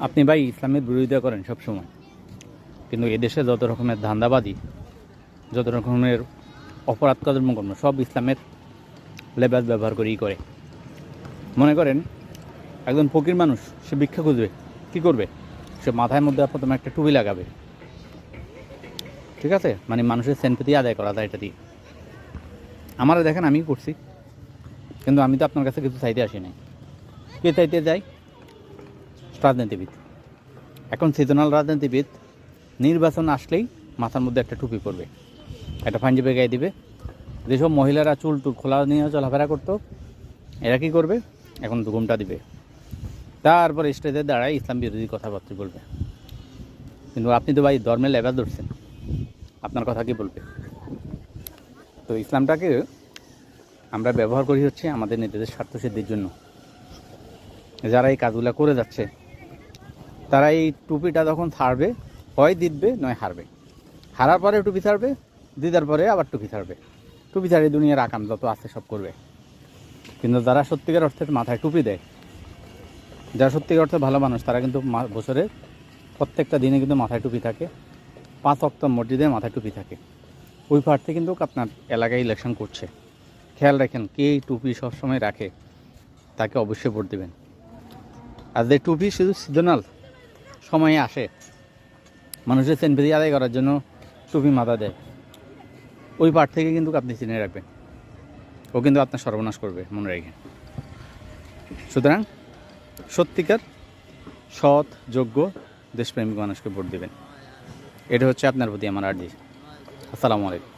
আপনি ভাই ইসলামের বিরোধিতা করেন সব সময়, কিন্তু এদেশে যত রকমের ধান্দাবাদী, যত রকমের অপরাধ কর্মকর্ম সব ইসলামের লেবাস ব্যবহার করেই করে। মনে করেন একজন ফকির মানুষ, সে ভিক্ষা খুঁজবে, কী করবে? সে মাথার মধ্যে প্রথমে একটা টুপি লাগাবে, ঠিক আছে? মানে মানুষের সেনপেতি আদায় করা যায় এটা দিয়ে। আমারা দেখেন আমি করছি, কিন্তু আমি তো আপনার কাছে কিছু চাইতে আসি নাই। কে চাইতে যাই? রাজনীতিবিদ। এখন সিজনাল রাজনীতিবিদ নির্বাচন আসলেই মাথার মধ্যে একটা টুপি পরবে, একটা পাঞ্জাবি গায়ে দিবে। যেসব মহিলারা চুল টুল খোলা নিয়ে চলাফেরা করতো, এরা কী করবে? এখন তো ঘুমটা দিবে, তারপর স্টেজে দাঁড়ায় ইসলাম বিরোধী কথাবার্তা বলবে। কিন্তু আপনি তো ভাই ধর্মের লেবাস ধরছেন, আপনার কথা কি বলবে? তো ইসলামটাকে আমরা ব্যবহার করি হচ্ছে আমাদের নিজেদের স্বার্থসিদ্ধির জন্য। যারা এই কাজগুলো করে যাচ্ছে, তারা এই টুপিটা যখন ছাড়বে, হয় জিতবে নয় হারবে। হারার পরে টুপি ছাড়বে, জিতার পরে আবার টুপি ছাড়বে। টুপি ছাড়িয়ে দুনিয়ার আকাম যত আছে সব করবে। কিন্তু যারা সত্যিকার অর্থে মাথায় টুপি দেয়, যারা সত্যিকার অর্থে ভালো মানুষ, তারা কিন্তু বছরে প্রত্যেকটা দিনে কিন্তু মাথায় টুপি থাকে। 5 ওয়াক্ত মসজিদে মাথায় টুপি থাকে। ওই প্রার্থী কিন্তু আপনার এলাকায় ইলেকশন করছে। খেয়াল রাখেন, কে টুপি সবসময় রাখে তাকে অবশ্যই ভোট দেবেন। আর যে টুপি শুধু সিজনাল সময়ে আসে, মানুষের সেনপেতি আদায় করার জন্য টুপি মাথা দেয়, ওই প্রার্থীকে কিন্তু আপনি চিনে রাখবেন। ও কিন্তু আপনার সর্বনাশ করবে, মনে রাখেন। সুতরাং সত্যিকার সৎ, যোগ্য, দেশপ্রেমিক মানুষকে ভোট দেবেন। এটা হচ্ছে আপনার প্রতি আমার আর্জি। আসসালামু আলাইকুম।